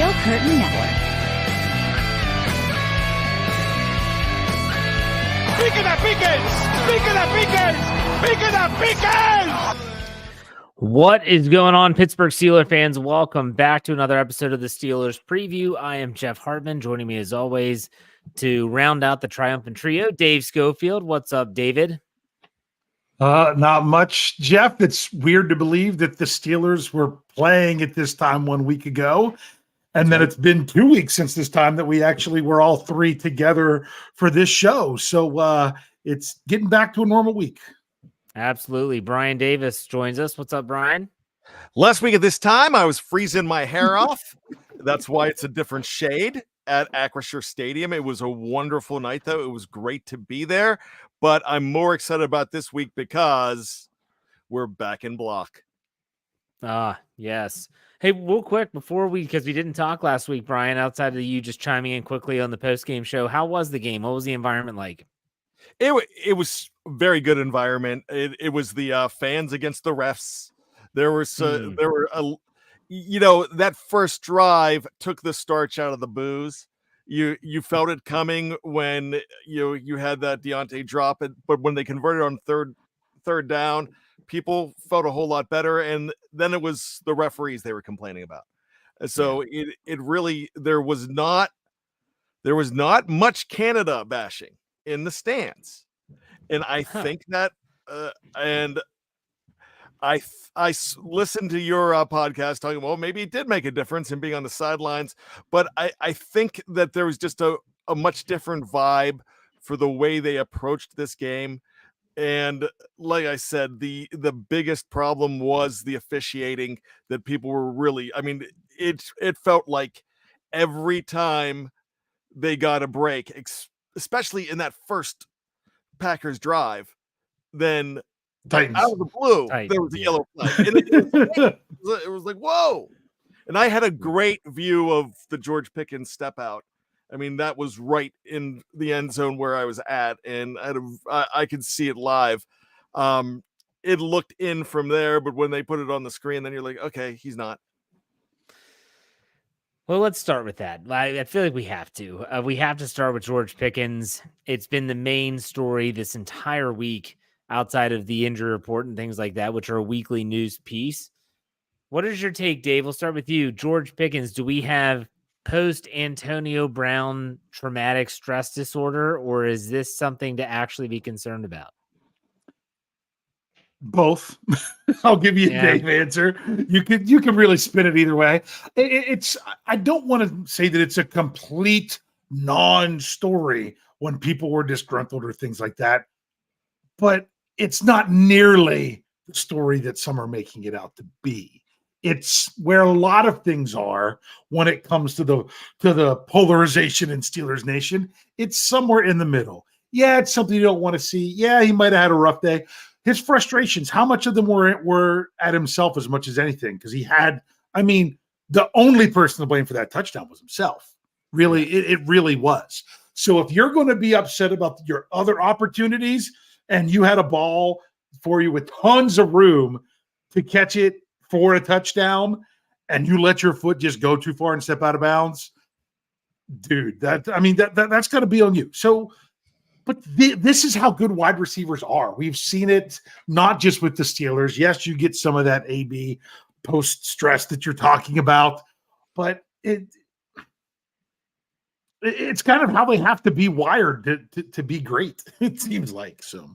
Steel Curtain Network. What is going on, Pittsburgh Steelers fans? Welcome back to another episode of the Steelers Preview. I am Jeff Hartman. Joining me as always to round out the triumphant trio, Dave Schofield. What's up, David? Not much, Jeff. It's weird to believe that the Steelers were playing at this time 1 week ago. And then it's been 2 weeks since this time that we actually were all three together for this show. So it's getting back to a normal week. Absolutely. Brian Davis joins us. What's up, Brian? Last week at this time, I was freezing my hair off. That's why it's a different shade at Acrisure Stadium. It was a wonderful night, though. It was great to be there. But I'm more excited about this week because we're back in block. Yes. Hey, real quick because we didn't talk last week, Brian, outside of you just chiming in quickly on the post-game show. How was the game? What was the environment like? It was a very good environment. It was the fans against the refs. There were that first drive took the starch out of the booze. You felt it coming when you had that Deontay drop, but when they converted on third down, people felt a whole lot better. And then it was the referees they were complaining about. So it really there was not much Canada bashing in the stands, and I think that and I listened to your podcast talking about, well, maybe it did make a difference in being on the sidelines, but I think that there was just a much different vibe for the way they approached this game. And like I said, the biggest problem was the officiating, that people were really, it felt like every time they got a break, especially in that first Packers drive, then Titans. out of the blue, there was a yellow flag. And it was like, whoa. And I had a great view of the George Pickens step out. I mean, that was right in the end zone where I was at, and I could see it live. It looked in from there, but when they put it on the screen, then you're like, okay, he's not. Well, let's start with that. I feel like we have to. We have to start with George Pickens. It's been the main story this entire week outside of the injury report and things like that, which are a weekly news piece. What is your take, Dave? We'll start with you. George Pickens, do we have post-Antonio Brown traumatic stress disorder, or is this something to actually be concerned about? Both. I'll give you a Dave answer. You can really spin it either way. I don't want to say that it's a complete non-story when people were disgruntled or things like that, but it's not nearly the story that some are making it out to be. It's where a lot of things are when it comes to the polarization in Steelers Nation. It's somewhere in the middle. Yeah, it's something you don't want to see. Yeah, he might have had a rough day. His frustrations, how much of them were at himself as much as anything? Because the only person to blame for that touchdown was himself. Really, it really was. So if you're going to be upset about your other opportunities and you had a ball for you with tons of room to catch it for a touchdown and you let your foot just go too far and step out of bounds, dude, that's got to be on you. So, but this is how good wide receivers are. We've seen it not just with the Steelers. Yes, you get some of that AB post stress that you're talking about, but it's kind of how they have to be wired to be great. It seems like so.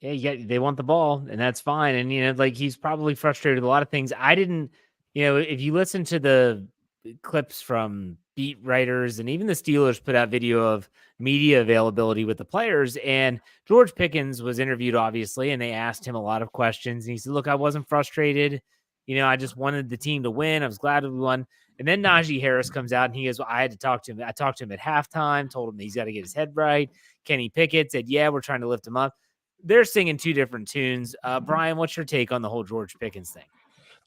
Yeah, they want the ball, and that's fine. And he's probably frustrated with a lot of things. I didn't, if you listen to the clips from beat writers and even the Steelers put out video of media availability with the players, and George Pickens was interviewed, obviously, and they asked him a lot of questions. And he said, look, I wasn't frustrated. I just wanted the team to win. I was glad we won. And then Najee Harris comes out and he goes, well, I had to talk to him. I talked to him at halftime, told him he's got to get his head right. Kenny Pickett said, yeah, we're trying to lift him up. They're singing two different tunes. Brian, what's your take on the whole George Pickens thing?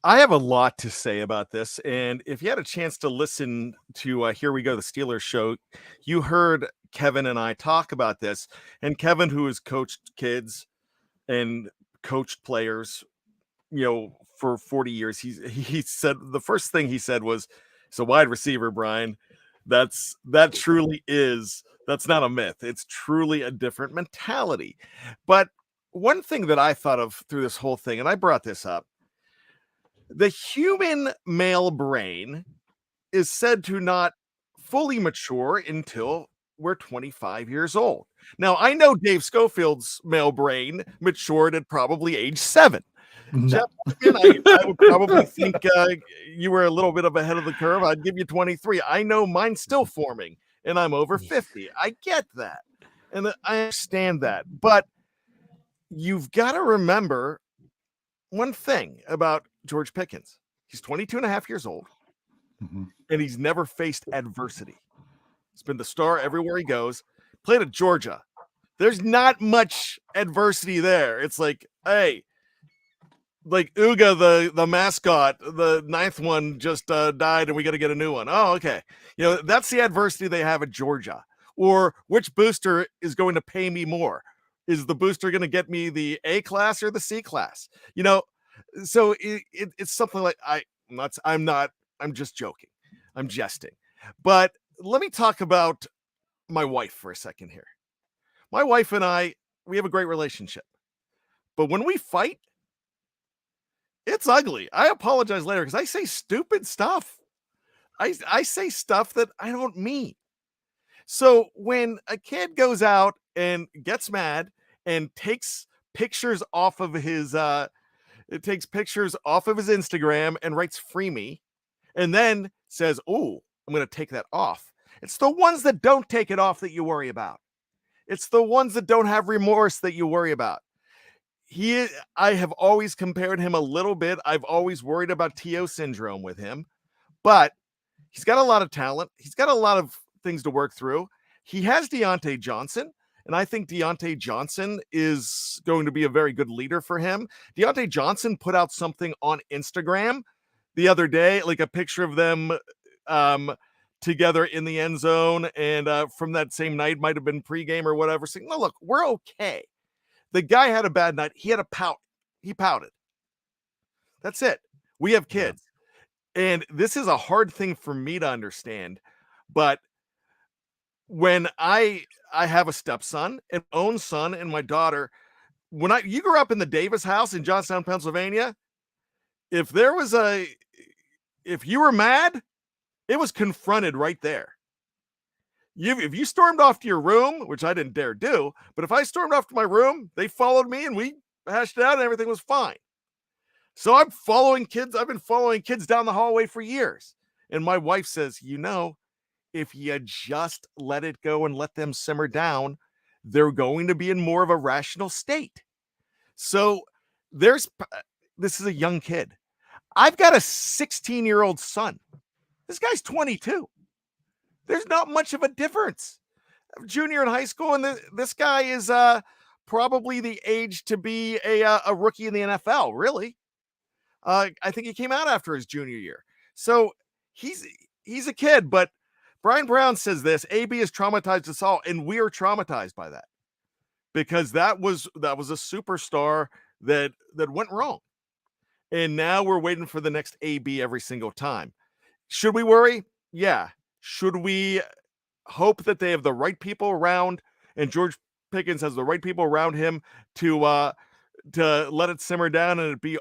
I have a lot to say about this. And if you had a chance to listen to Here We Go, the Steelers show, you heard Kevin and I talk about this. And Kevin, who has coached kids and coached players, for 40 years, he said the first thing he said was, So wide receiver, Brian, that's not a myth. It's truly a different mentality. But one thing that I thought of through this whole thing, and I brought this up, the human male brain is said to not fully mature until we're 25 years old. Now, I know Dave Schofield's male brain matured at probably age 7. No. Jeff, I would probably think you were a little bit of ahead of the curve. I'd give you 23. I know mine's still forming, and I'm over 50. I get that, and I understand that. But you've got to remember one thing about George Pickens. He's 22 and a half years old, and he's never faced adversity. He's been the star everywhere he goes. Played at Georgia. There's not much adversity there. It's like, hey, like Uga, the mascot, the 9th one just died and we got to get a new one. Oh, okay. That's the adversity they have at Georgia. Or which booster is going to pay me more? Is the booster going to get me the A class or the C class? So it's something like I'm just joking. I'm jesting. But let me talk about my wife for a second here. My wife and I, we have a great relationship. But when we fight, it's ugly. I apologize later because I say stupid stuff. I say stuff that I don't mean. So when a kid goes out and gets mad and takes pictures off of his Instagram and writes "free me," and then says, "Oh, I'm going to take that off." It's the ones that don't take it off that you worry about. It's the ones that don't have remorse that you worry about. I have always compared him a little bit. I've always worried about TO syndrome with him, but he's got a lot of talent. He's got a lot of things to work through. He has Deontay Johnson, and I think Deontay Johnson is going to be a very good leader for him. Deontay Johnson put out something on Instagram the other day, like a picture of them together in the end zone, and from that same night, might have been pregame or whatever, saying, no, look, we're okay. The guy had a bad night. He had a pout. He pouted. That's it. We have kids. Yeah. And this is a hard thing for me to understand. But when I have a stepson, an own son, and my daughter, you grew up in the Davis house in Johnstown, Pennsylvania, if you were mad, it was confronted right there. If you stormed off to your room, which I didn't dare do, but if I stormed off to my room, they followed me and we hashed it out and everything was fine. So I've been following kids down the hallway for years. And my wife says, if you just let it go and let them simmer down, they're going to be in more of a rational state. So this is a young kid. I've got a 16-year-old son. This guy's 22. There's not much of a difference. Junior in high school, and this guy is probably the age to be a rookie in the NFL, really. I think he came out after his junior year. So he's a kid, but Brian Brown says this, AB has traumatized us all, and we are traumatized by that. Because that was a superstar that went wrong. And now we're waiting for the next AB every single time. Should we worry? Yeah. Should we hope that they have the right people around and George Pickens has the right people around him to let it simmer down and it be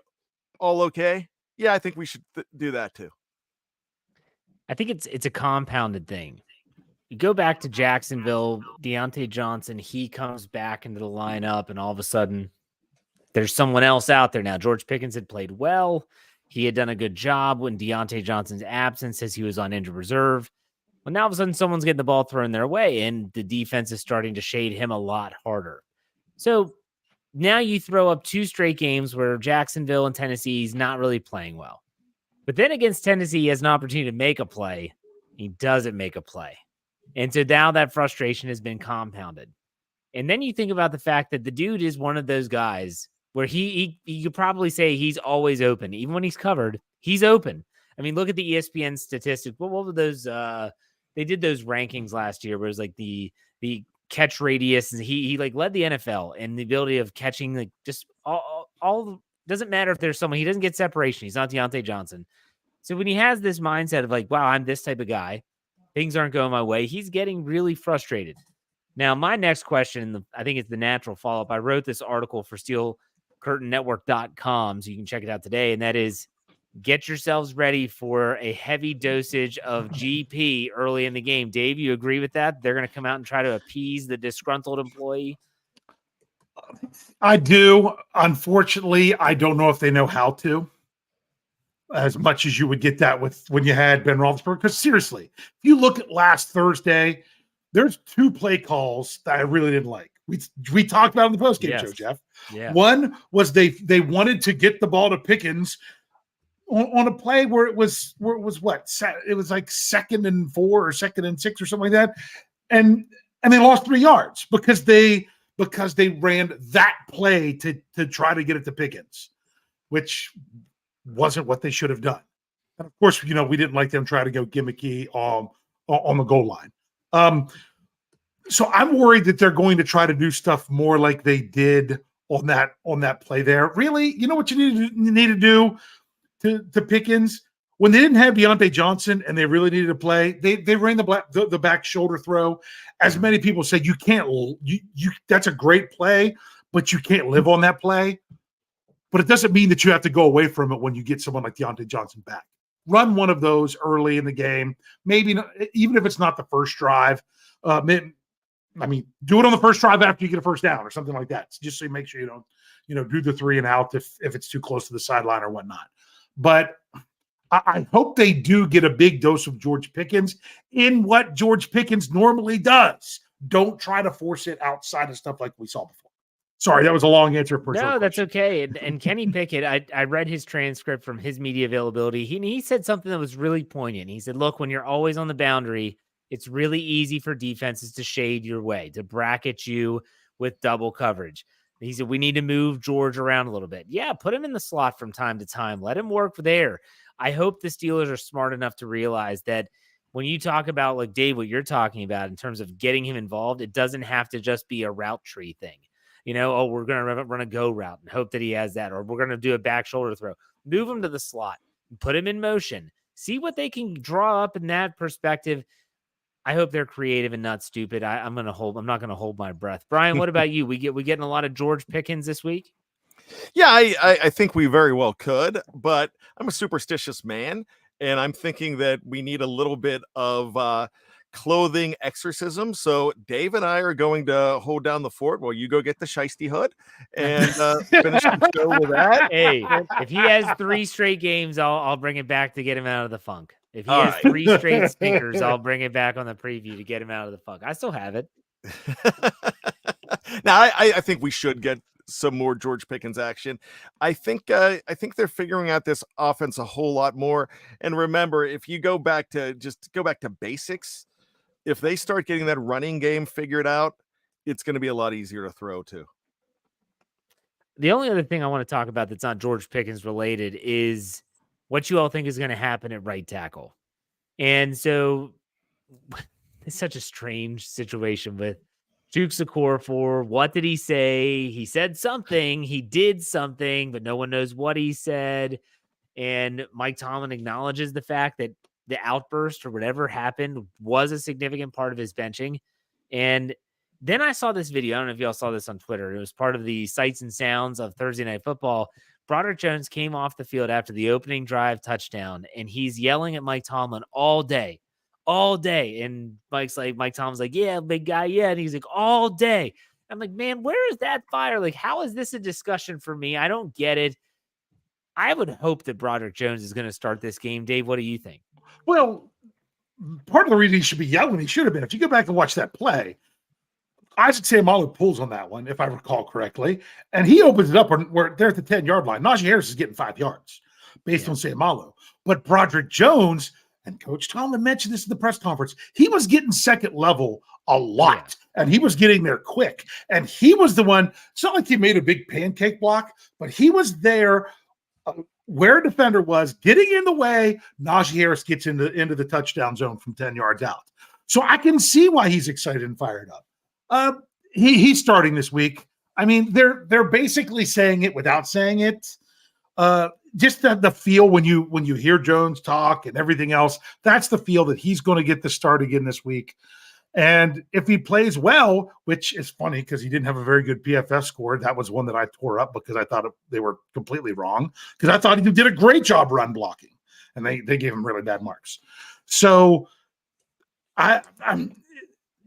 all okay? Yeah, I think we should do that too. I think it's a compounded thing. You go back to Jacksonville, Deontay Johnson, he comes back into the lineup and all of a sudden there's someone else out there now. George Pickens had played well. He had done a good job when Deontay Johnson's absence as he was on injured reserve. Well, now all of a sudden someone's getting the ball thrown their way and the defense is starting to shade him a lot harder. So now you throw up 2 straight games where Jacksonville and Tennessee is not really playing well. But then against Tennessee, he has an opportunity to make a play. He doesn't make a play. And so now that frustration has been compounded. And then you think about the fact that the dude is one of those guys where you could probably say he's always open. Even when he's covered, he's open. I mean, look at the ESPN statistics. What were those? They did those rankings last year where it was like the catch radius. And he like led the NFL in the ability of catching, like just all doesn't matter if there's someone, he doesn't get separation. He's not Deontay Johnson. So when he has this mindset of like, wow, I'm this type of guy, things aren't going my way, he's getting really frustrated. Now, my next question, I think it's the natural follow-up. I wrote this article for SteelCurtainNetwork.com, so you can check it out today, and that is, get yourselves ready for a heavy dosage of GP early in the game. Dave, you agree with that? They're going to come out and try to appease the disgruntled employee? I do. Unfortunately, I don't know if they know how to, as much as you would get that with when you had Ben Roethlisberger. Because seriously, if you look at last Thursday, there's 2 play calls that I really didn't like. We talked about in the postgame show, Jeff. Yeah. One was they wanted to get the ball to Pickens on a play where it was what? It was like 2nd and 4 or 2nd and 6 or something like that, and they lost 3 yards because they ran that play to try to get it to Pickens, which wasn't what they should have done. And of course, we didn't like them try to go gimmicky on the goal line. So I'm worried that they're going to try to do stuff more like they did on that play there. Really, you know what you need to do to Pickens when they didn't have Deontay Johnson and they really needed to play. They ran the back shoulder throw. As many people say, you can't. That's a great play, but you can't live on that play. But it doesn't mean that you have to go away from it when you get someone like Deontay Johnson back. Run one of those early in the game. Maybe not, even if it's not the first drive. Do it on the first drive after you get a first down or something like that, just so you make sure you don't, do the 3 and out if it's too close to the sideline or whatnot. But I hope they do get a big dose of George Pickens in what George Pickens normally does. Don't try to force it outside of stuff like we saw before. Sorry, that was a long answer. No, that's okay. And Kenny Pickett, I read his transcript from his media availability. He said something that was really poignant. He said, look, when you're always on the boundary, it's really easy for defenses to shade your way, to bracket you with double coverage. He said, we need to move George around a little bit. Yeah, put him in the slot from time to time. Let him work there. I hope the Steelers are smart enough to realize that when you talk about, like, Dave, what you're talking about in terms of getting him involved, it doesn't have to just be a route tree thing. We're going to run a go route and hope that he has that, or we're going to do a back shoulder throw. Move him to the slot, put him in motion, see what they can draw up in that perspective. I hope they're creative and not stupid. I'm not going to hold my breath. Brian, what about you? We getting a lot of George Pickens this week? Yeah, I think we very well could, but I'm a superstitious man, and I'm thinking that we need a little bit of clothing exorcism. So Dave and I are going to hold down the fort while you go get the shiesty hood and finish the show with that. Hey, if he has 3 straight games, I'll bring it back to get him out of the funk. If he has 3 straight stinkers, I'll bring it back on the preview to get him out of the funk. I still have it. Now, I think we should get some more George Pickens action. I think they're figuring out this offense a whole lot more. And remember, if you go back to basics, if they start getting that running game figured out, it's going to be a lot easier to throw to. The only other thing I want to talk about that's not George Pickens related is what you all think is going to happen at right tackle. And so it's such a strange situation with Juke Okorafor. What did he say? He said something, he did something, but no one knows what he said. And Mike Tomlin acknowledges the fact that the outburst or whatever happened was a significant part of his benching. And then I saw this video. I don't know if y'all saw this on Twitter. It was part of the sights and sounds of Thursday Night Football. Broderick Jones came off the field after the opening drive touchdown, and he's yelling at Mike Tomlin all day. And Mike Tomlin's like, yeah, big guy. Yeah. And he's like, all day. I'm like, man, where is that fire? Like, how is this a discussion for me? I don't get it. I would hope that Broderick Jones is going to start this game. Dave, what do you think? Well, part of the reason he should be yelling, he should have been. If you go back and watch that play, Isaac Seumalo pulls on that one, if I recall correctly, and he opens it up where they're at the 10-yard line. Najee Harris is getting 5 yards based on Seumalo. But Broderick Jones, and Coach Tomlin mentioned this in the press conference, he was getting second level a lot, and he was getting there quick. And he was the one, it's not like he made a big pancake block, but he was there where a defender was, getting in the way. Najee Harris gets into the touchdown zone from 10 yards out. So I can see why he's excited and fired up. He's starting this week. I mean, they're basically saying it without saying it. just the feel when you hear Jones talk and everything else, that's the feel that he's going to get the start again this week. And if he plays well, which is funny because he didn't have a very good PFF score, that was one that I tore up because I thought they were completely wrong, because I thought he did a great job run blocking, and they gave him really bad marks. So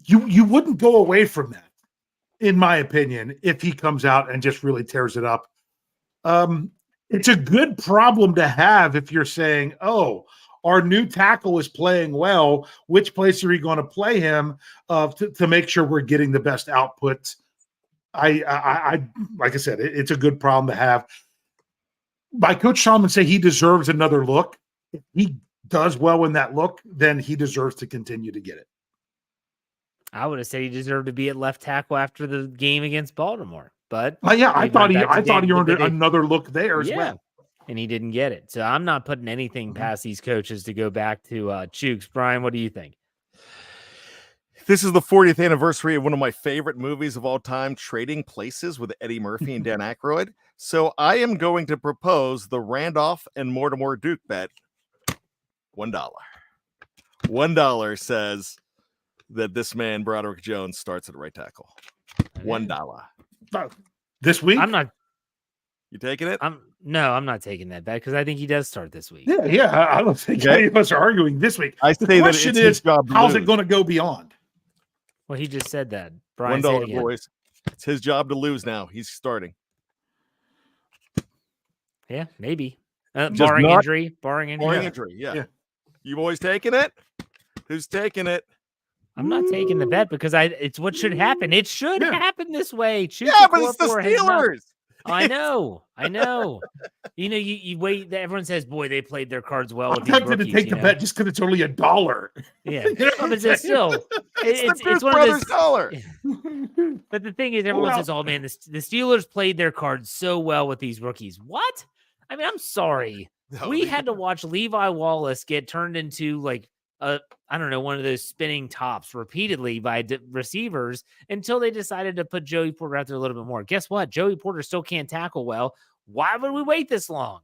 you wouldn't go away from that, in my opinion, if he comes out and just really tears it up. It's a good problem to have if you're saying, oh, our new tackle is playing well. Which place are we going to play him to make sure we're getting the best output? I like I said, it's a good problem to have. My coach Shulman say he deserves another look. If he does well in that look, then he deserves to continue to get it. I would have said he deserved to be at left tackle after the game against Baltimore, but I thought he earned another look there as well. And he didn't get it. So I'm not putting anything past these coaches to go back to Chooks. Brian, what do you think? This is the 40th anniversary of one of my favorite movies of all time, Trading Places, with Eddie Murphy and Dan Aykroyd. So I am going to propose the Randolph and Mortimer Duke bet. $1. $1 says that this man, Broderick Jones, starts at right tackle. $1. This week? I'm not. You taking it? No, I'm not taking that bet because I think he does start this week. Yeah. I don't think any of us are arguing this week. The question is, how's it going to go beyond? Well, he just said that. Brian, $1, boys. It's his job to lose now. He's starting. Yeah, maybe. Barring injury. Barring injury. Yeah. You boys taking it? Who's taking it? I'm not taking the bet because it's what should happen. It should happen this way. But it's the Steelers. I know. You wait. Everyone says, "Boy, they played their cards well." I'm tempted to take the bet just because it's only $1. Yeah, but it's still it's one of those dollar. But the thing is, everyone says, "Oh man, the Steelers played their cards so well with these rookies." What? I mean, I'm sorry. We had to watch Levi Wallace get turned into like one of those spinning tops repeatedly by receivers until they decided to put Joey Porter out there a little bit more. Guess what? Joey Porter still can't tackle well. Why would we wait this long?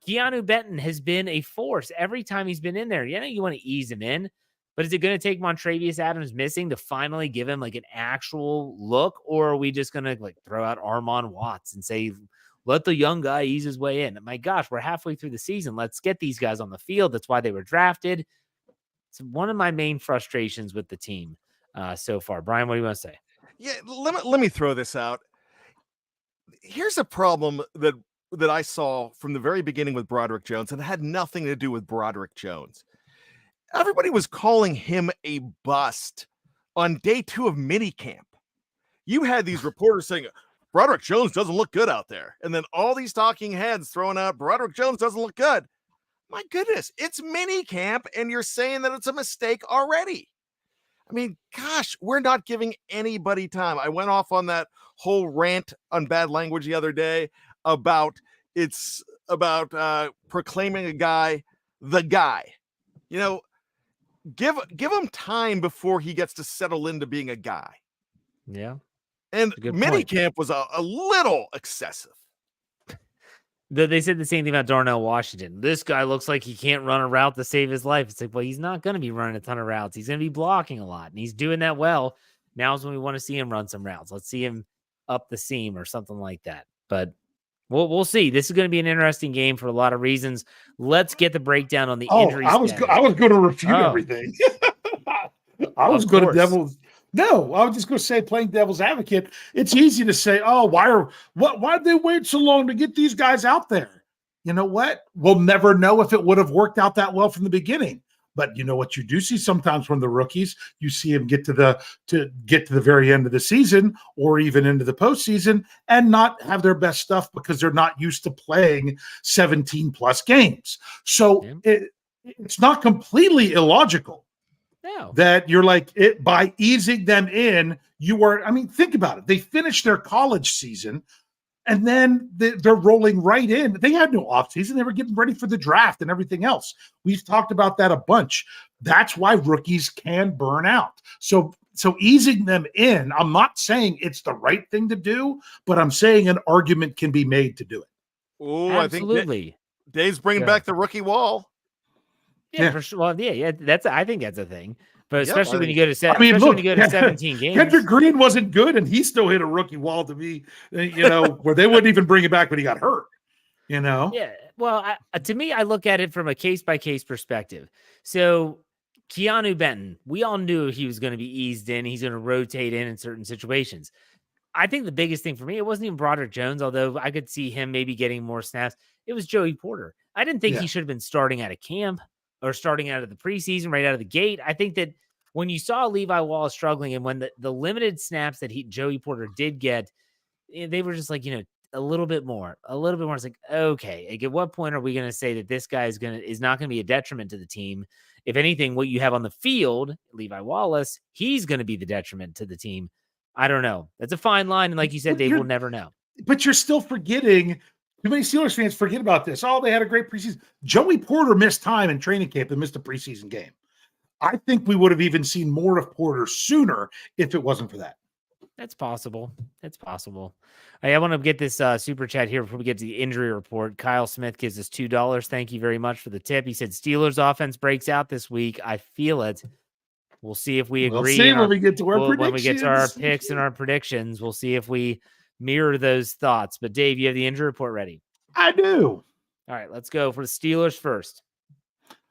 Keanu Benton has been a force every time he's been in there. You want to ease him in, but is it going to take Montrevious Adams missing to finally give him like an actual look? Or are we just going to like throw out Armon Watts and say, let the young guy ease his way in? My gosh, we're halfway through the season. Let's get these guys on the field. That's why they were drafted. It's one of my main frustrations with the team so far. Brian, what do you want to say? Yeah, let me throw this out. Here's a problem that I saw from the very beginning with Broderick Jones, and it had nothing to do with Broderick Jones. Everybody was calling him a bust on day 2 of minicamp. You had these reporters saying, Broderick Jones doesn't look good out there. And then all these talking heads throwing out, Broderick Jones doesn't look good. My goodness, it's mini camp, and you're saying that it's a mistake already. I mean, gosh, we're not giving anybody time. I went off on that whole rant on bad language the other day about proclaiming a guy the guy. Give him time before he gets to settle into being a guy. Yeah. And mini camp was a little excessive. They said the same thing about Darnell Washington. This guy looks like he can't run a route to save his life. It's like, well, he's not going to be running a ton of routes. He's going to be blocking a lot, and he's doing that well. Now's when we want to see him run some routes. Let's see him up the seam or something like that. But we'll see. This is going to be an interesting game for a lot of reasons. Let's get the breakdown on the injuries. I was going to refute everything. I was going to devil's. No, I was just going to say, playing devil's advocate, it's easy to say, oh, why did they wait so long to get these guys out there? You know what? We'll never know if it would have worked out that well from the beginning. But you know what you do see sometimes from the rookies, you see them get to the very end of the season or even into the postseason and not have their best stuff because they're not used to playing 17 plus games. So it's not completely illogical. No. That you're like it by easing them in. Think about it. They finished their college season and then they're rolling right in. They had no offseason. They were getting ready for the draft and everything else. We've talked about that a bunch. That's why rookies can burn out. So easing them in, I'm not saying it's the right thing to do, but I'm saying an argument can be made to do it. Oh, absolutely. Dave's bringing back the rookie wall. Yeah, for sure. Well, yeah. I think that's a thing. But especially when you go to when you go to 17 games. Kendrick Green wasn't good, and he still hit a rookie wall to be, where they wouldn't even bring it back when he got hurt. Yeah. Well, to me, I look at it from a case by case perspective. So Keanu Benton, we all knew he was going to be eased in. He's going to rotate in certain situations. I think the biggest thing for me, it wasn't even Broderick Jones, although I could see him maybe getting more snaps. It was Joey Porter. I didn't think he should have been starting out of camp or starting out of the preseason right out of the gate. I think that when you saw Levi Wallace struggling and when the limited snaps that Joey Porter did get, they were just like, a little bit more. It's like, okay, like at what point are we going to say that this guy is not going to be a detriment to the team? If anything, what you have on the field, Levi Wallace, he's going to be the detriment to the team. I don't know. That's a fine line. And like you said, Dave, we'll never know. But you're still forgetting. Too many Steelers fans forget about this. Oh, they had a great preseason. Joey Porter missed time in training camp and missed a preseason game. I think we would have even seen more of Porter sooner if it wasn't for that. That's possible. Hey, I want to get this super chat here before we get to the injury report. Kyle Smith gives us $2. Thank you very much for the tip. He said Steelers offense breaks out this week. I feel it. We'll see if we agree. We'll see when we get to our predictions. When we get to our picks and our predictions, we'll see if we mirror those thoughts. But Dave, you have the injury report ready? I do. All right, let's go for the Steelers first.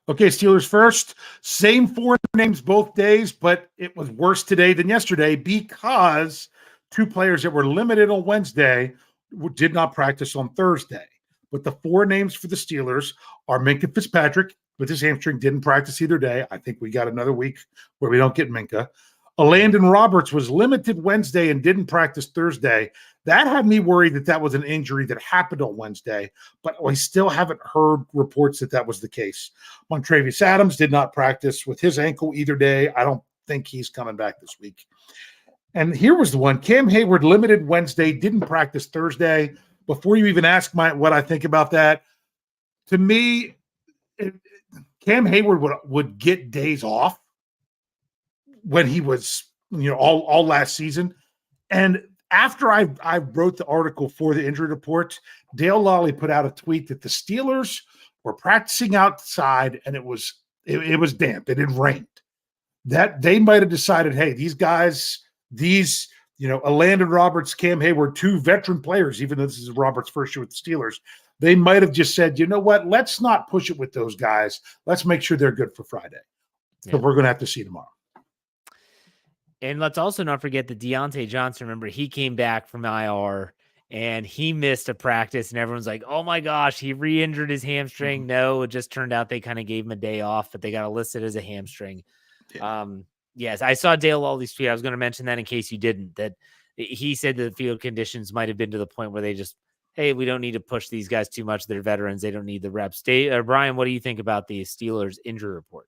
Okay, Steelers first. Same four names both days, but it was worse today than yesterday because two players that were limited on Wednesday did not practice on Thursday. But the four names for the Steelers are Minkah Fitzpatrick with his hamstring, didn't practice either day. I think we got another week where we don't get Minkah. Landon Roberts was limited Wednesday and didn't practice Thursday. That had me worried that was an injury that happened on Wednesday, but I still haven't heard reports that was the case. Montravius Adams did not practice with his ankle either day. I don't think he's coming back this week. And here was the one. Cam Hayward limited Wednesday, didn't practice Thursday. Before you even ask what I think about that, to me, Cam Hayward would get days off when he was, all last season. And after I wrote the article for the injury report, Dale Lally put out a tweet that the Steelers were practicing outside and it was damp. It had rained. That they might have decided, hey, these guys, Landon Roberts, Cam Hayward, two veteran players, even though this is Roberts' first year with the Steelers, they might have just said, you know what, let's not push it with those guys. Let's make sure they're good for Friday. So we're going to have to see tomorrow. And let's also not forget that Deontay Johnson, remember, he came back from IR and he missed a practice and everyone's like, oh my gosh, he re-injured his hamstring. Mm-hmm. No, it just turned out they kind of gave him a day off, but they got it listed as a hamstring. Yeah. Yes, I saw Dale Lawley's tweet. I was going to mention that in case you didn't, that he said that the field conditions might have been to the point where they just, hey, we don't need to push these guys too much. They're veterans. They don't need the reps. Brian, what do you think about the Steelers injury report?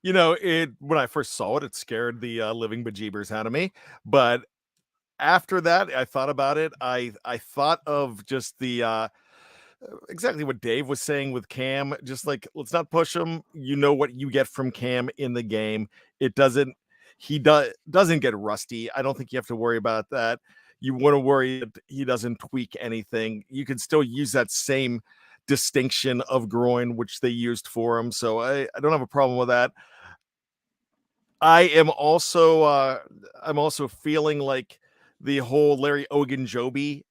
When I first saw it, it scared the living bejeebers out of me. But after that, I thought about it. I thought of just the exactly what Dave was saying with Cam. Just like, let's not push him. You know what you get from Cam in the game. He doesn't get rusty. I don't think you have to worry about that. You want to worry that he doesn't tweak anything. You can still use that same distinction of groin, which they used for him. So I don't have a problem with that. I'm also feeling like the whole Larry Ogunjobi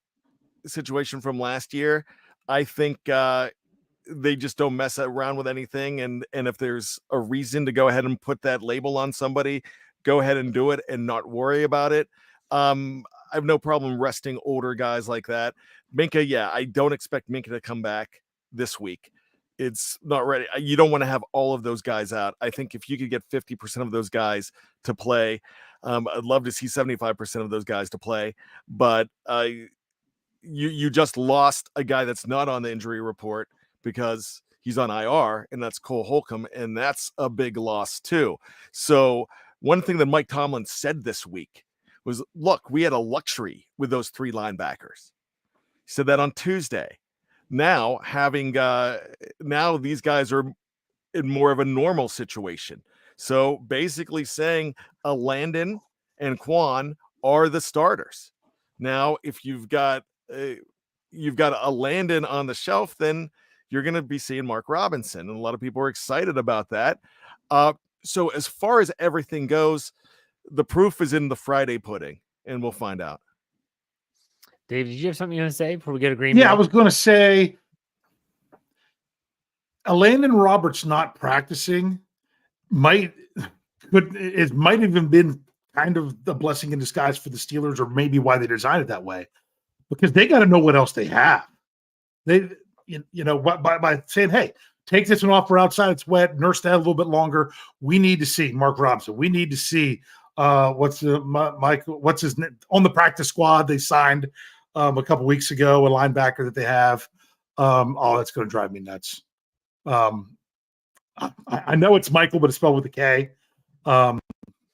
situation from last year. I think they just don't mess around with anything. And if there's a reason to go ahead and put that label on somebody, go ahead and do it and not worry about it. I have no problem resting older guys like that. Minkah, I don't expect Minkah to come back this week. It's not ready. You don't want to have all of those guys out. I think if you could get 50% of those guys to play, I'd love to see 75% of those guys to play. But you just lost a guy that's not on the injury report because he's on IR, and that's Cole Holcomb, and that's a big loss too. So one thing that Mike Tomlin said this week was, look, we had a luxury with those three linebackers. He said that on Tuesday. Now now these guys are in more of a normal situation. So basically saying Landon and Quan are the starters. Now, if you've got a Landon on the shelf, then you're going to be seeing Mark Robinson. And a lot of people are excited about that. So as far as everything goes, the proof is in the Friday pudding, and we'll find out. Dave, did you have something you want to say before we go to Green Bay? Yeah, I was going to say, Landon Roberts not practicing might even been kind of the blessing in disguise for the Steelers, or maybe why they designed it that way, because they got to know what else they have. They, by saying, hey, take this one off for outside, it's wet, nurse that a little bit longer. We need to see Mark Robinson. We need to see what's his name on the practice squad they signed a couple weeks ago, a linebacker that they have. That's going to drive me nuts. I know it's Michael, but it's spelled with a K, or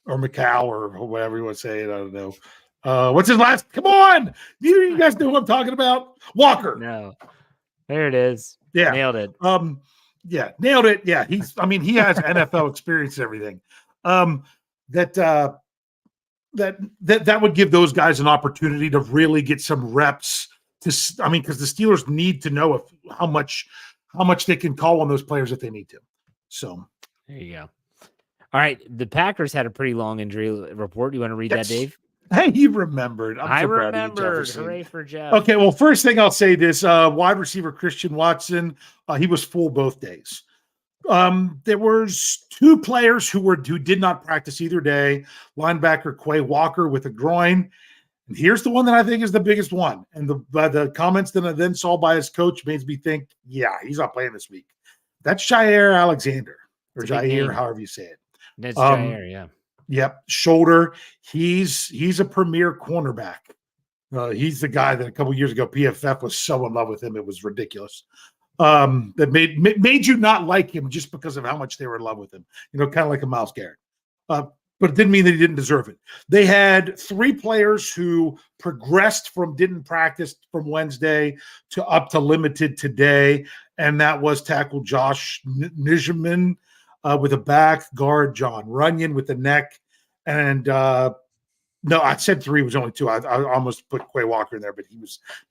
Macau, or whatever you want to say it. I don't know. What's his last? Come on, you guys know who I'm talking about? Walker. No, there it is. Yeah, nailed it. Yeah, nailed it. Yeah, he has NFL experience and everything. That would give those guys an opportunity to really get some reps. Because the Steelers need to know how much they can call on those players if they need to. So there you go. All right, the Packers had a pretty long injury report. You want to read that, Dave? Hey, you remembered. I remembered. Hooray for Jeff. Okay, well, first thing I'll say this: wide receiver Christian Watson, he was full both days. There was two players who did not practice either day. Linebacker Quay Walker with a groin. And here's the one that I think is the biggest one. And the comments that I then saw by his coach made me think, yeah, he's not playing this week. That's Jair Alexander, or Jair, however you say it. That's Jair, yeah. Yep, shoulder. He's a premier cornerback. He's the guy that a couple years ago PFF was so in love with him, it was ridiculous. That made you not like him just because of how much they were in love with him. Kind of like a Myles Garrett. But it didn't mean that he didn't deserve it. They had three players who progressed from didn't practice from Wednesday to up to limited today, and that was tackle Josh Nijman with a back, guard John Runyon with the neck, and no, I said three, it was only two. I almost put Quay Walker in there, but he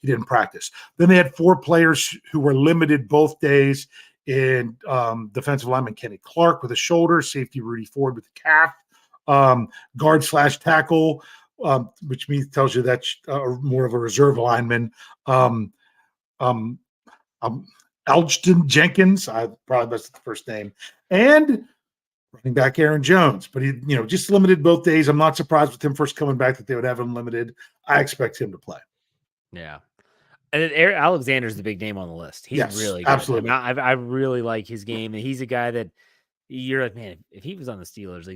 didn't practice. Then they had four players who were limited both days in defensive lineman Kenny Clark with a shoulder, safety Rudy Ford with the calf, guard/tackle, which tells you that's more of a reserve lineman. Elgton Jenkins, I probably messed up the first name, and running back Aaron Jones, but he, just limited both days. I'm not surprised with him first coming back that they would have him limited. I expect him to play. Yeah. And Alexander's the big name on the list. He's really good. Absolutely. I really like his game, and he's a guy that you're like, man, if he was on the Steelers,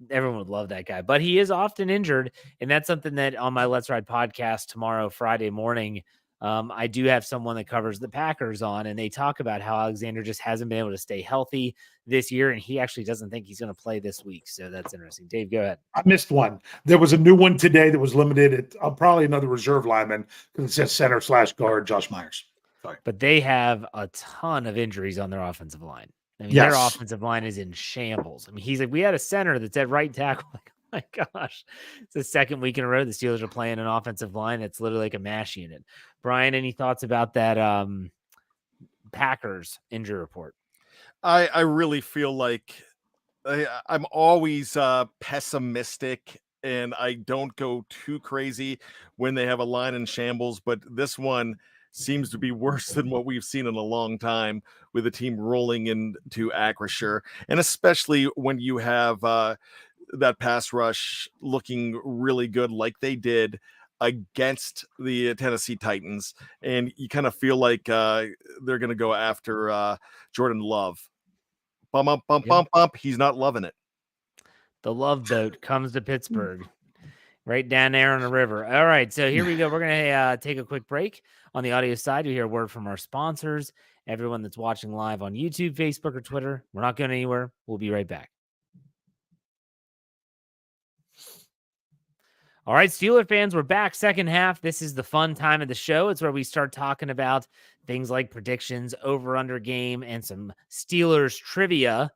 everyone would love that guy. But he is often injured, and that's something that on my Let's Ride podcast tomorrow, Friday morning, I do have someone that covers the Packers on, and they talk about how Alexander just hasn't been able to stay healthy this year, and he actually doesn't think he's going to play this week. So that's interesting. Dave, go ahead. I missed one. There was a new one today that was limited. Probably another reserve lineman because it says center/guard Josh Myers. Sorry. But they have a ton of injuries on their offensive line. Their offensive line is in shambles. He's like, we had a center that's at right tackle. Like, oh my gosh, it's the second week in a row the Steelers are playing an offensive line that's literally like a MASH unit. Brian, any thoughts about that Packers injury report? I really feel like I'm always pessimistic, and I don't go too crazy when they have a line in shambles, but this one seems to be worse than what we've seen in a long time with a team rolling into Acrisure, and especially when you have that pass rush looking really good like they did against the Tennessee Titans, and you kind of feel like they're going to go after Jordan Love. Bump. He's not loving it. The Love Boat comes to Pittsburgh, right down there on the river. All right, so here we go. We're going to take a quick break. On the audio side, we hear a word from our sponsors. Everyone that's watching live on YouTube, Facebook, or Twitter, we're not going anywhere. We'll be right back. All right, Steeler fans, we're back. Second half. This is the fun time of the show. It's where we start talking about things like predictions, over-under game, and some Steelers trivia.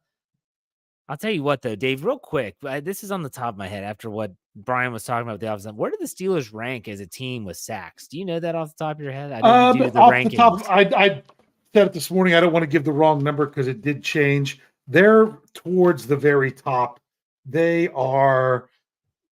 I'll tell you what, though, Dave, real quick. This is on the top of my head after what Brian was talking about with the offense. Where do the Steelers rank as a team with sacks? Do you know that off the top of your head? I didn't do the rankings. said it this morning. I don't want to give the wrong number because it did change. They're towards the very top. They are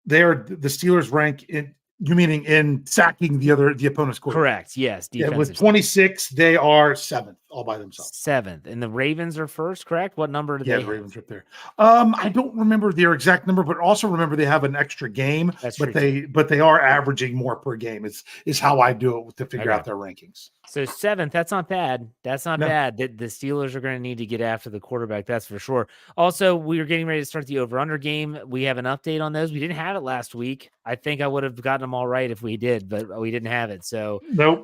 the Steelers rank in, you meaning in sacking the opponent's quarterback. Correct. Yes. Yeah, with 26, they are 7th all by themselves. 7th. And the Ravens are first, correct? What number do they have? The Ravens are up there. I don't remember their exact number, but also remember they have an extra game. But they are averaging more per game. Is how I do it to figure out their rankings. So 7th, that's not bad. That's not bad. The Steelers are going to need to get after the quarterback, that's for sure. Also, we are getting ready to start the over-under game. We have an update on those. We didn't have it last week. I think I would have gotten them all right if we did, but we didn't have it. So nope.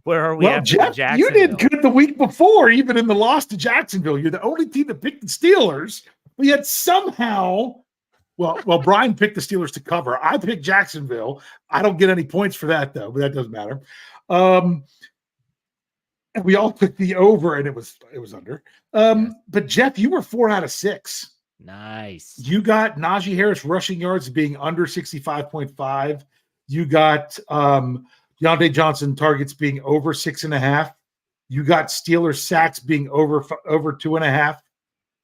Where are we? Well, Jeff, you did good the week before, even in the loss to Jacksonville. You're the only team that picked the Steelers. But yet somehow, well, Brian picked the Steelers to cover. I picked Jacksonville. I don't get any points for that though, but that doesn't matter. And we all took the over, and it was under. But Jeff, you were 4 out of 6. Nice. You got Najee Harris rushing yards being under 65.5. You got Deontay Johnson targets being over 6.5. You got Steelers sacks being over 2.5.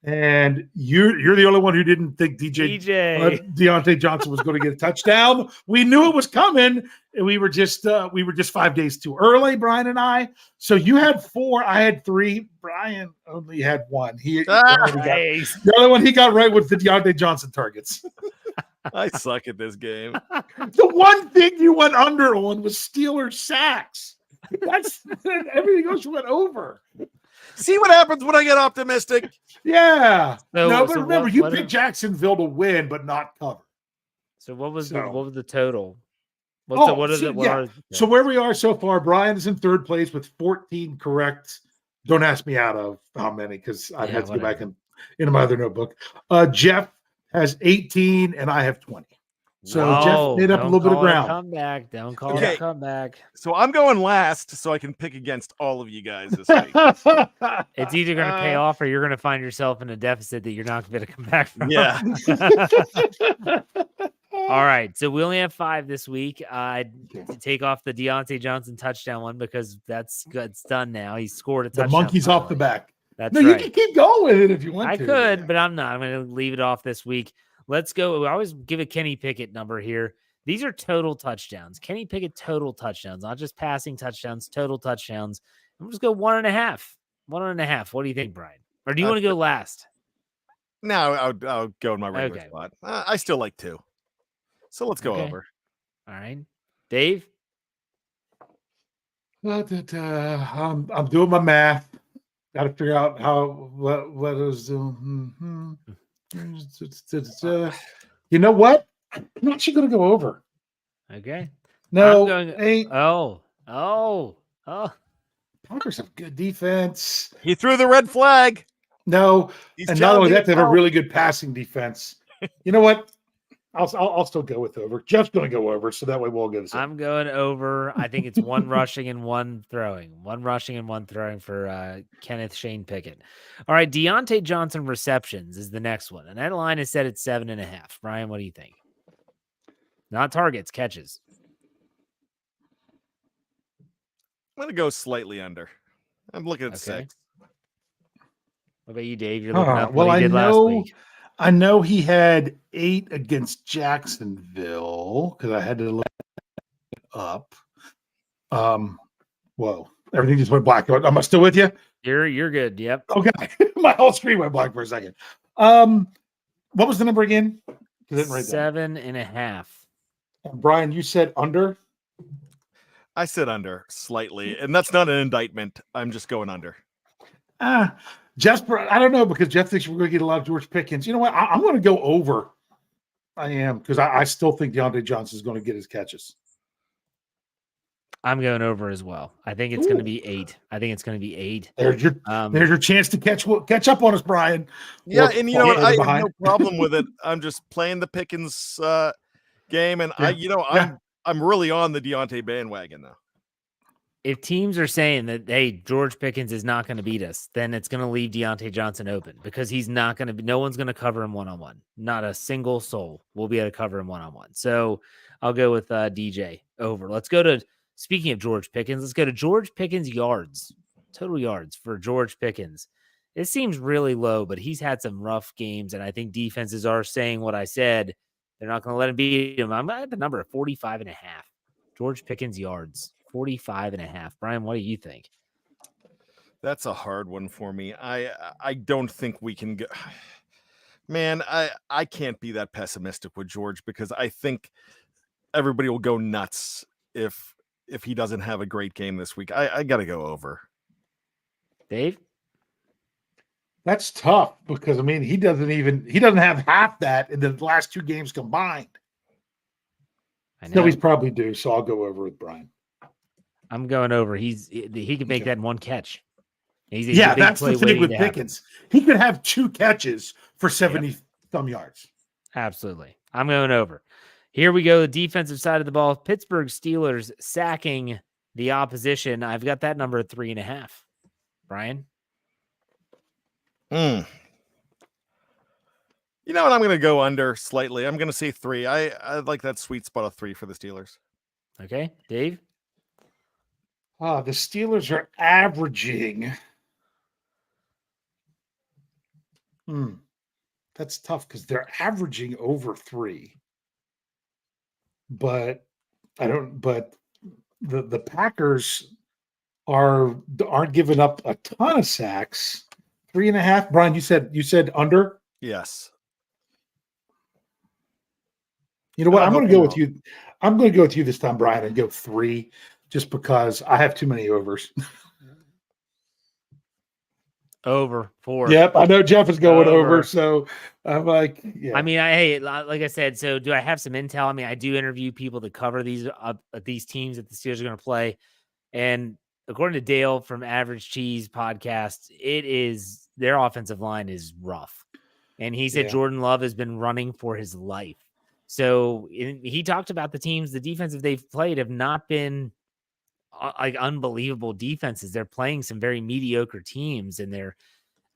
And you're the only one who didn't think Deontay Johnson was going to get a touchdown. We knew it was coming, and we were just 5 days too early, Brian and I. So you had 4, I had 3. Brian only had 1. The other one he got right was the Deontay Johnson targets. I suck at this game. The one thing you went under on was Steelers sacks. That's everything else went over. See what happens when I get optimistic. Yeah. But remember, you picked Jacksonville to win, but not cover. So what was the total? So where we are so far, Brian is in 3rd place with 14 correct. Don't ask me out of how many, because I'd have to go back into my other notebook. Jeff has 18 and I have 20. So Jeff made up a little bit of ground. Don't call it a comeback. So I'm going last so I can pick against all of you guys this week. It's either going to pay off or you're going to find yourself in a deficit that you're not going to come back from. Yeah. All right. So we only have 5 this week. Take off the Deontay Johnson touchdown one because that's good. It's done now. He scored a touchdown. The monkey's off the back. That's right. You can keep going with it if you want to. I could, but I'm not. I'm going to leave it off this week. Let's go. We always give a Kenny Pickett number here. These are total touchdowns. Kenny Pickett total touchdowns, not just passing touchdowns, total touchdowns. I'm just go 1.5. 1.5. What do you think, Brian? Or do you want to go last? No, I'll go in my regular spot. I still like 2. So let's go over. All right. Dave? I'm doing my math. Got to figure out what is doing. You know what? I'm actually going to go over. Okay. No. Packers have good defense. He threw the red flag. No. And not only that, they have a really good passing defense. You know what? I'll still go with over. Jeff's going to go over, so that way we'll get. I'm going over. I think it's 1 rushing and 1 throwing. 1 rushing and 1 throwing for Kenneth Shane Pickett. All right, Deontay Johnson receptions is the next one, and that line is set at 7.5. Brian, what do you think? Not targets, catches. I'm going to go slightly under. I'm looking at 6. What about you, Dave? You're looking up what he I did last week. I know he had 8 against Jacksonville because I had to look it up. Whoa, everything just went black. Am I still with you? You're good. Yep. Okay, my whole screen went black for a second. What was the number again? 7.5. And Brian, you said under. I said under slightly, and that's not an indictment. I'm just going under. Jesper, I don't know, because Jeff thinks we're going to get a lot of George Pickens. You know what? I'm going to go over. I am, because I still think Deontay Johnson is going to get his catches. I'm going over as well. I think it's going to be 8. There's your chance to catch up on us, Brian. Yeah, and you know what? I have no problem with it. I'm just playing the Pickens game, and I'm really on the Deontay bandwagon now. If teams are saying that, hey, George Pickens is not going to beat us, then it's going to leave Deontay Johnson open because he's not going to be, no one's going to cover him one-on-one. Not a single soul will be able to cover him one-on-one. So I'll go with DJ over. Let's go to Speaking of George Pickens, let's go to George Pickens yards, total yards for George Pickens. It seems really low, but he's had some rough games, and I think defenses are saying what I said. They're not going to let him beat him. I'm at the number of 45.5. George Pickens yards, 45.5. Brian, what do you think? That's a hard one for me. I don't think we can go. Man, I can't be that pessimistic with George because I think everybody will go nuts if he doesn't have a great game this week. I got to go over. Dave? That's tough because, I mean, he doesn't have half that in the last 2 games combined. I know. So he's probably due, so I'll go over with Brian. I'm going over. He could make that in 1 catch. He's a big that's play the thing waiting with to Pickens. He could have 2 catches for 70-some yards. Absolutely. I'm going over. Here we go. The defensive side of the ball. Pittsburgh Steelers sacking the opposition. I've got that number at 3.5. Brian? You know what? I'm going to go under slightly. I'm going to say 3. I like that sweet spot of 3 for the Steelers. Okay. Dave? The Steelers are averaging. That's tough because they're averaging over 3. But the Packers aren't giving up a ton of sacks. 3.5. Brian, you said under? Yes. You know what? I'm going to go with you. I'm going to go with you this time, Brian, and go 3, just because I have too many overs. Over 4. Yep, I know Jeff is going over, so I'm like, yeah. I mean, hey, like I said, so do I have some intel? I mean, I do interview people that cover these teams that the Steelers are going to play, and according to Dale from Average Cheese podcast, their offensive line is rough, and he said Jordan Love has been running for his life. So he talked about the teams, the defensive they've played have not been like unbelievable defenses. They're playing some very mediocre teams, and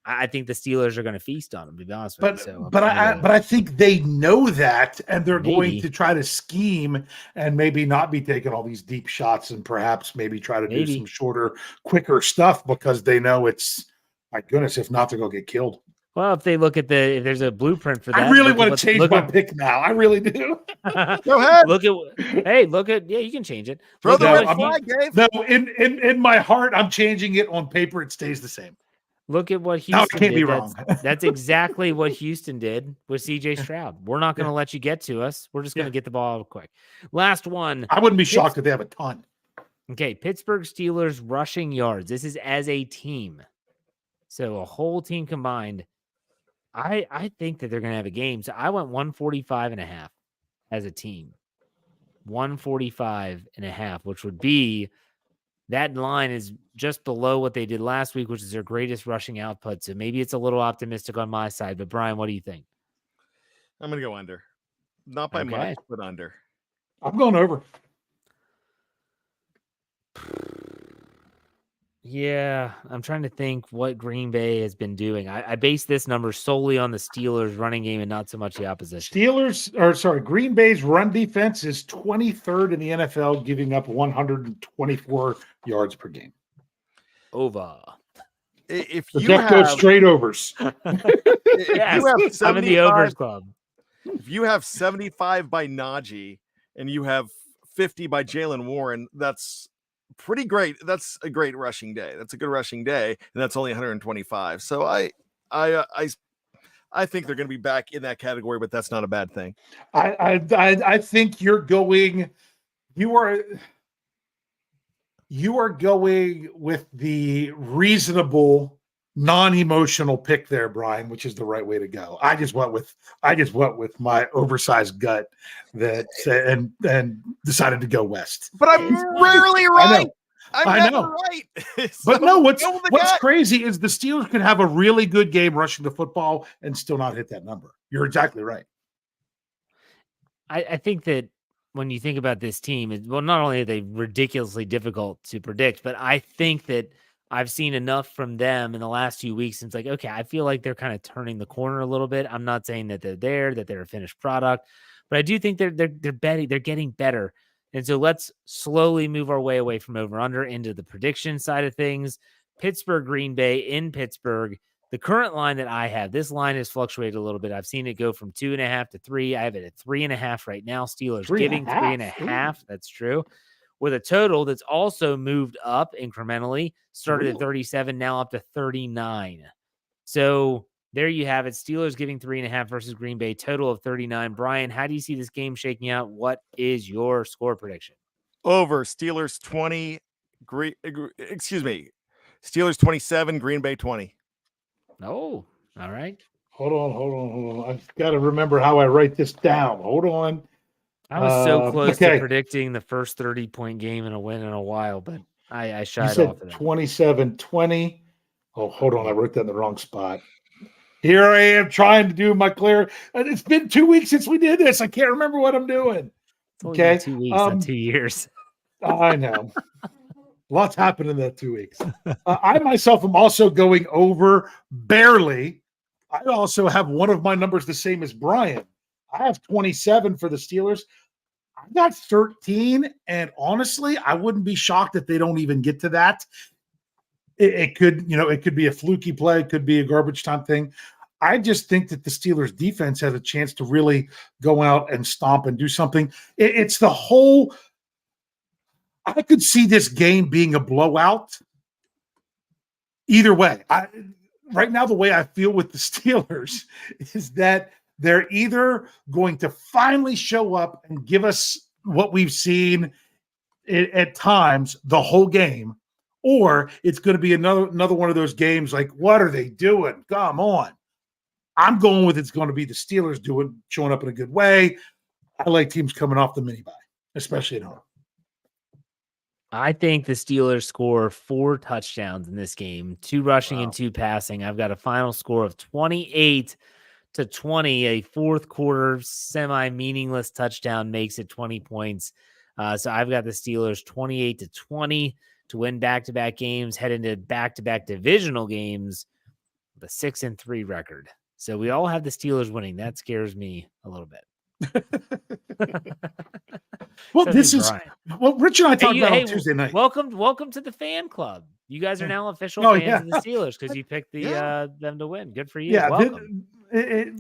I think the Steelers are going to feast on them, to be honest with you. So, but I think they know that, and they're going to try to scheme and maybe not be taking all these deep shots, and perhaps maybe try to do some shorter, quicker stuff because they know it's, my goodness, if not, they're going to get killed. Well, if they look at if there's a blueprint for that, I really want to change my pick now. I really do. Go ahead. You can change it. Throw the red flag, Dave. No, in my heart, I'm changing it. On paper, it stays the same. Look at what Houston did. Can't be wrong. That's exactly what Houston did with CJ Stroud. We're not going to let you get to us. We're just going to get the ball out quick. Last one. I wouldn't be shocked if they have a ton. Okay, Pittsburgh Steelers rushing yards. This is as a team. So a whole team combined. I think that they're going to have a game. So I went 145.5 as a team. 145.5, which would be, that line is just below what they did last week, which is their greatest rushing output. So maybe it's a little optimistic on my side. But Brian, what do you think? I'm going to go under. Not by much, but under. I'm going over. Yeah, I'm trying to think what Green Bay has been doing. I base this number solely on the Steelers' running game and not so much the opposition. Green Bay's run defense is 23rd in the NFL, giving up 124 yards per game. Over. If the you Jeff goes straight overs. Yes, I'm in the overs club. If you have 75 by Najee and you have 50 by Jalen Warren, that's pretty great. That's a great rushing day. That's a good rushing day, and that's only 125. So I think they're going to be back in that category, but that's not a bad thing. I think you are going with the reasonable, non-emotional pick there, Brian, which is the right way to go. I just went with my oversized gut and decided to go west. But I'm rarely right. I know. Right. But no, what's crazy is the Steelers can have a really good game rushing the football and still not hit that number. You're exactly right. I think that when you think about this team, not only are they ridiculously difficult to predict, but I think that I've seen enough from them in the last few weeks. And it's like, okay, I feel like they're kind of turning the corner a little bit. I'm not saying that they're a finished product, but I do think they're getting better. And so let's slowly move our way away from over-under into the prediction side of things. Pittsburgh, Green Bay in Pittsburgh. The current line that I have, this line has fluctuated a little bit. I've seen it go from 2.5 to 3. I have it at 3.5 right now. Steelers giving 3.5. That's true. With a total that's also moved up incrementally, started at 37, now up to 39. So there you have it. Steelers giving 3.5 versus Green Bay, total of 39. Brian, how do you see this game shaking out? What is your score prediction? Over. Steelers 20. Steelers 27, Green Bay 20. Oh, all right. Hold on. I've got to remember how I write this down. Hold on. I was so close to predicting the first 30-point game and a win in a while, but I shied off of that. 27-20. Oh, hold on. I wrote that in the wrong spot. Here I am trying to do my clear. It's been 2 weeks since we did this. I can't remember what I'm doing. It's only been 2 weeks, not 2 years. I know. Lots happened in that 2 weeks. I myself am also going over barely. I also have one of my numbers the same as Brian. I have 27 for the Steelers. I got 13, and honestly, I wouldn't be shocked if they don't even get to that. It could, it could be a fluky play, it could be a garbage time thing. I just think that the Steelers defense has a chance to really go out and stomp and do something. It's the whole. I could see this game being a blowout. Either way, right now the way I feel with the Steelers is that they're either going to finally show up and give us what we've seen at times the whole game, or it's going to be another one of those games like, what are they doing? Come on. I'm going with it's going to be the Steelers showing up in a good way. I like teams coming off the mini-bye, especially at home. I think the Steelers score 4 touchdowns in this game, 2 rushing and 2 passing. I've got a final score of 28-20. A fourth quarter semi-meaningless touchdown makes it 20 points. So I've got the Steelers 28-20 to win back-to-back games, head into back-to-back divisional games with a 6-3 record. So we all have the Steelers winning. That scares me a little bit. Well, Rich and I talked about on Tuesday night. Welcome to the fan club. You guys are now official fans of the Steelers because you picked them to win. Good for you. Yeah, welcome. They're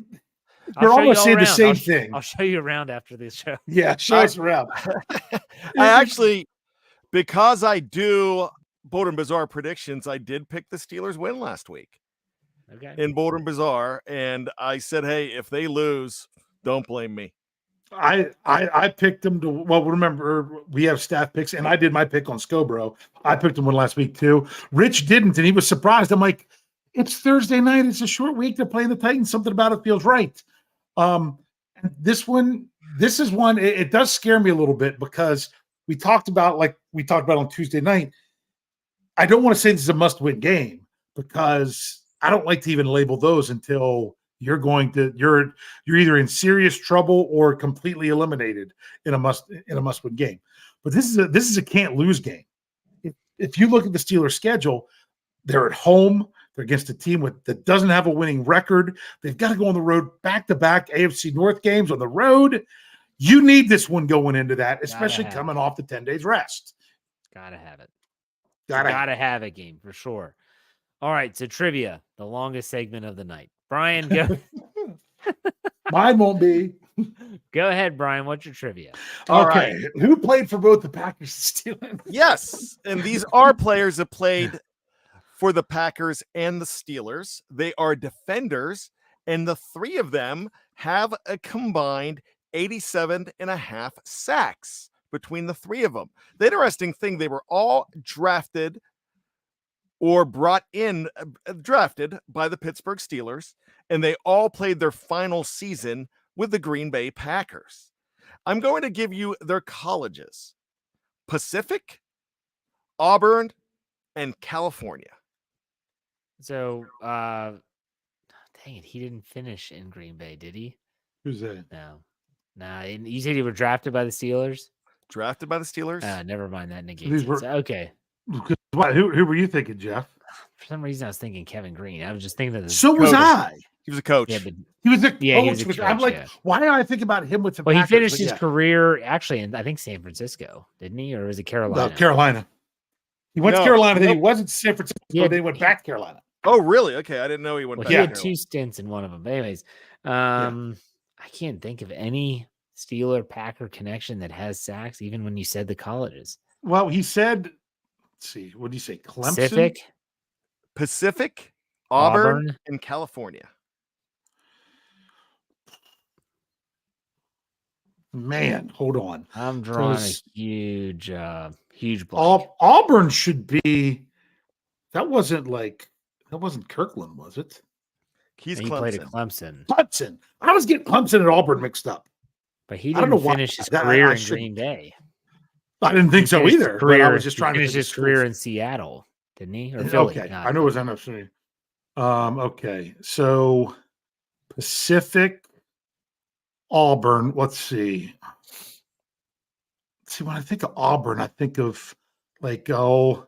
almost saying the same thing. I'll show you around after this show. Yeah, show us around. I actually, because I do Bold and Bizarre predictions, I did pick the Steelers win last week. Okay. In Bold and Bizarre, and I said, hey, if they lose, don't blame me. I picked them to. Well, remember we have staff picks, and I did my pick on Scobro. I picked him one last week too. Rich didn't, and he was surprised. I'm like, it's Thursday night. It's a short week. They're playing the Titans. Something about it feels right. This is one. It does scare me a little bit because we talked about on Tuesday night. I don't want to say this is a must-win game because I don't like to even label those until you're either in serious trouble or completely eliminated in a must-win game. But this is a can't-lose game. If you look at the Steelers' schedule, they're at home. They're against a team that doesn't have a winning record. They've got to go on the road back-to-back AFC North games on the road. You need this one going into that, especially coming off the 10 days rest. Gotta have it. Gotta have a game for sure. All right, so trivia, the longest segment of the night. Brian, go. Mine won't be. Go ahead, Brian. What's your trivia? Okay. Right. Who played for both the Packers and Steelers? Yes, and these are players that played for the Packers and the Steelers. They are defenders, and the 3 of them have a combined 87.5 sacks between the 3 of them. The interesting thing, they were all drafted or drafted by the Pittsburgh Steelers, and they all played their final season with the Green Bay Packers. I'm going to give you their colleges: Pacific, Auburn, and California. So, dang it, he didn't finish in Green Bay, did he? Who's that? No. You said he were drafted by the Steelers? Drafted by the Steelers? Never mind, that negates it. Okay. Who were you thinking, Jeff? For some reason, I was thinking Kevin Green. I was just thinking that. So was I. He was a coach. Yeah, but He was a Yeah, he was coach. a I'm coach, like, yeah. why do I think about him with the well, he Packers? finished But his yeah. career actually in I think San Francisco, didn't he, or was it Carolina? No, Carolina. He went to No, Carolina, then he nope. wasn't San Francisco, Yeah, then he went back to Carolina. Oh, really? Okay, I didn't know he went Well, back. he to had Carolina. 2 stints in one of them. But anyways, I can't think of any Steeler Packer connection that has sacks, even when you said the colleges. Well, he said, let's see, what did he say? Clemson? Pacific, Auburn, and California. Man, hold on. I'm drawing a huge blank. Auburn should be. That wasn't Kirkland, was it? He's He played at Clemson, Clemson. I was getting Clemson and Auburn mixed up. but he I don't know didn't why. finish his That- career I in should- Green Bay. I didn't think so finished his either. But I was just trying to finish think his of career schools. in Seattle, didn't he? Or Philly? Okay, not I know it was Philly. NFC. Okay, so Pacific, Auburn. Let's see. When I think of Auburn, I think of come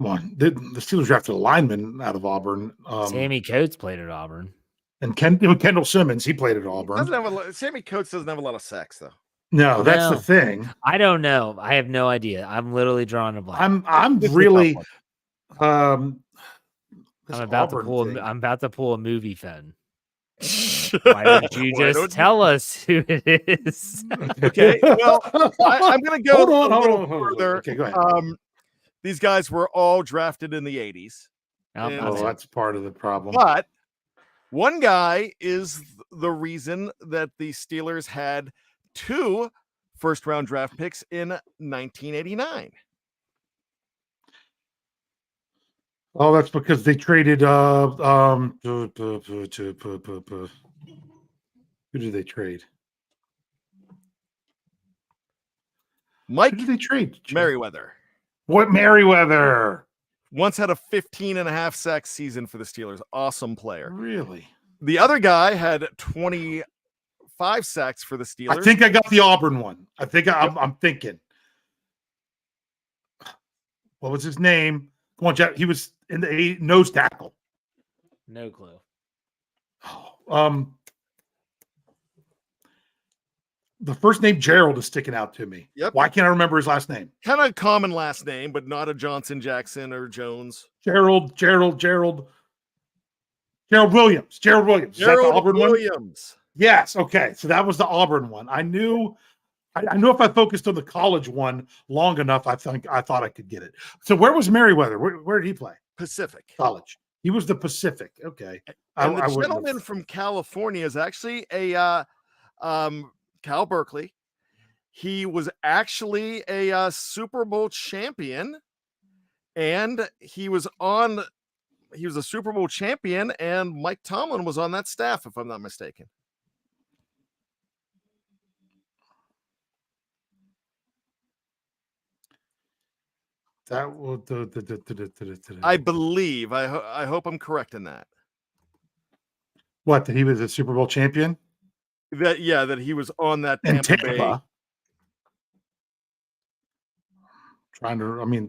on. The Steelers drafted a lineman out of Auburn. Sammy Coates played at Auburn. And Kendall Simmons, he played at Auburn. Sammy Coates doesn't have a lot of sacks, though. No, that's the No. thing. I don't know. I have no idea. I'm literally drawing a blank. I'm This is a really tough this I'm about Auburn to pull a movie phone. Why don't you Why just don't you- tell us who it is? Okay, well, I'm going to go Hold a on. little further. Okay, go ahead. These guys were all drafted in the 80s. Nope, Oh, that's part of the problem. But one guy is the reason that the Steelers had 2 first-round draft picks in 1989. Oh, that's because they traded who did they trade? Mike Who did they trade? Merriweather What Merriweather? once had a 15.5 sack season for the Steelers. Awesome player. Really? The other guy had 25 sacks for the Steelers. I think I got the Auburn one. I think I'm thinking. What was his name? Come on, Jeff. He was in the nose tackle. No clue. The first name Gerald is sticking out to me. Yep. Why can't I remember his last name? Kind of common last name, but not a Johnson, Jackson, or Jones. Gerald Williams. Gerald Williams. Is that the Auburn one? Williams. Yes. Okay. So that was the Auburn one. I knew if I focused on the college one long enough, I thought I could get it. So where was Merriweather? Where did he play? Pacific. College. He was the Pacific. Okay. And the wouldn't gentleman have- from California is actually a Cal Berkeley. He was actually a Super Bowl champion, and he was a Super Bowl champion, and Mike Tomlin was on that staff, if I'm not mistaken. That was I believe. I hope I'm correct in that. what? That he was a Super Bowl champion That he was on that in Tampa Tampa. Bay.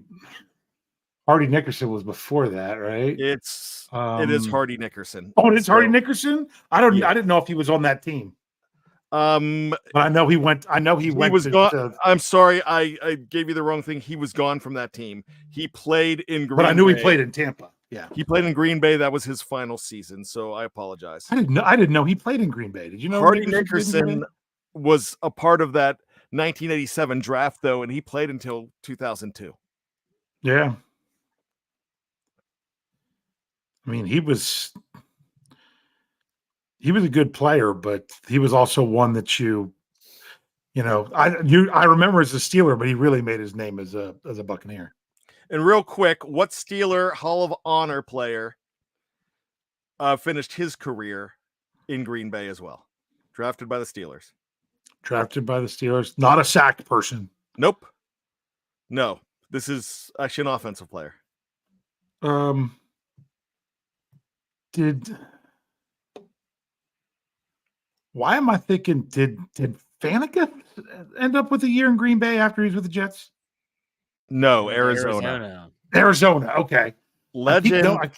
Hardy Nickerson was before that, right? It is Hardy Nickerson. Oh, it's Hardy So, Nickerson. I didn't know if he was on that team, but I know he went. He was to, gone. to- I'm sorry, I gave you the wrong thing. He was gone from that team. He played in Green but I knew Bay. he played in Tampa. Yeah, He played in Green Bay. That was his final season. So I apologize. I didn't know he played in Green Bay. Did you know Hardy played in Green Nickerson Bay? was a part of that 1987 draft, though, and he played until 2002. Yeah. I mean, he was a good player, but he was also one that I remember as a Steeler, but he really made his name as a Buccaneer. And real quick, what Steeler Hall of Honor player finished his career in Green Bay as well? Drafted by the Steelers. Drafted by the Steelers, not a sacked person. Nope. No, this is actually an offensive player. Why am I thinking? Did Faneca end up with a year in Green Bay after he was with the Jets? No, Arizona. Arizona. Okay. Legend.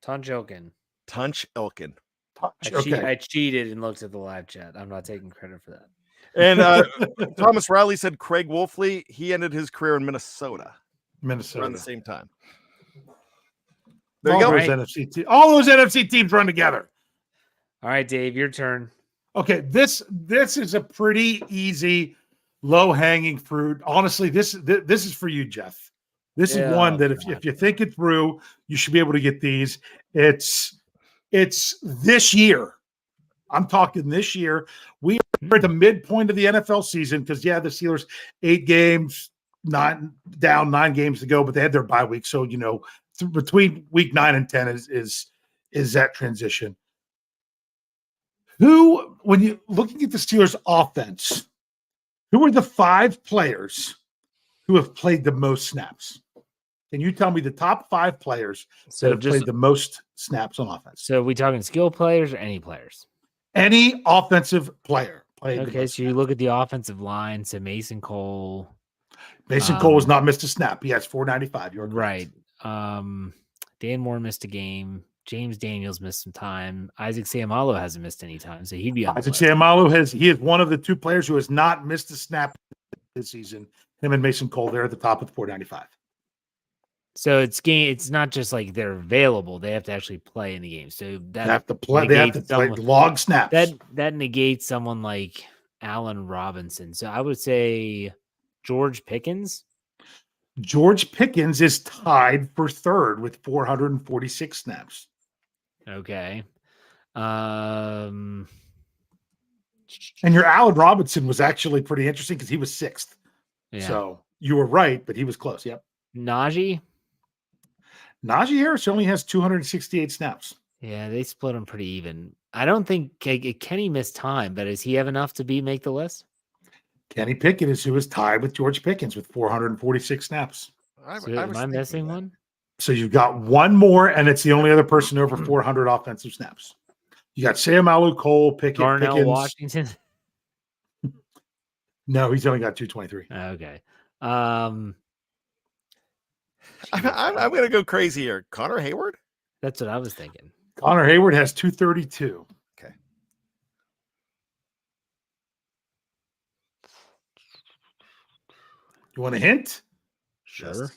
Ton joking. Tunch Elkin. I cheated and looked at the live chat. I'm not taking credit for that. And Thomas Riley said Craig Wolfley. He ended his career in Minnesota around the same time. There you go. All those NFC teams run together. All right, Dave, your turn. Okay, this is a pretty easy, low-hanging fruit. Honestly, this is for you, Jeff. This is one that if you think it through, you should be able to get these. It's this year. I'm talking this year. We are at the midpoint of the NFL season because, the Steelers 8 games, 9 games to go, but they had their bye week. So, between week 9 and 10 is that transition. Who, when you looking at the Steelers offense, who are the 5 players who have played the most snaps? Can you tell me the top 5 players that have played the most snaps on offense? So we talking skill players or any players? Any offensive player. Okay, so you look at the offensive line. So Mason Cole. Mason Cole has not missed a snap. He has 495. You're right. Dan Moore missed a game. James Daniels missed some time. Isaac Seumalo hasn't missed any time, so he'd be on. Isaac Seumalo he is one of the 2 players who has not missed a snap this season. Him and Mason Cole, they're at the top with 495. So it's not just like they're available; they have to actually play in the game. So that they have to play. They have to play log snaps. That negates someone like Allen Robinson. So I would say George Pickens. George Pickens is tied for 3rd with 446 snaps. Okay. And your Allen Robinson was actually pretty interesting because he was 6th. Yeah. So you were right, but he was close. Yep. Najee Harris only has 268 snaps. Yeah, they split him pretty even. I don't think Kenny missed time, but does he have enough to make the list? Kenny Pickett is who is tied with George Pickens with 446 snaps. Am I missing one? So you've got one more, and it's the only other person over 400 offensive snaps. You got Seumalo, Cole, Pickett, Darnell Pickens. Washington. No, he's only got 223. Okay. I'm going to go crazy here. Connor Hayward? That's what I was thinking. Connor Hayward has 232. Okay. You want a hint? Sure. Yes.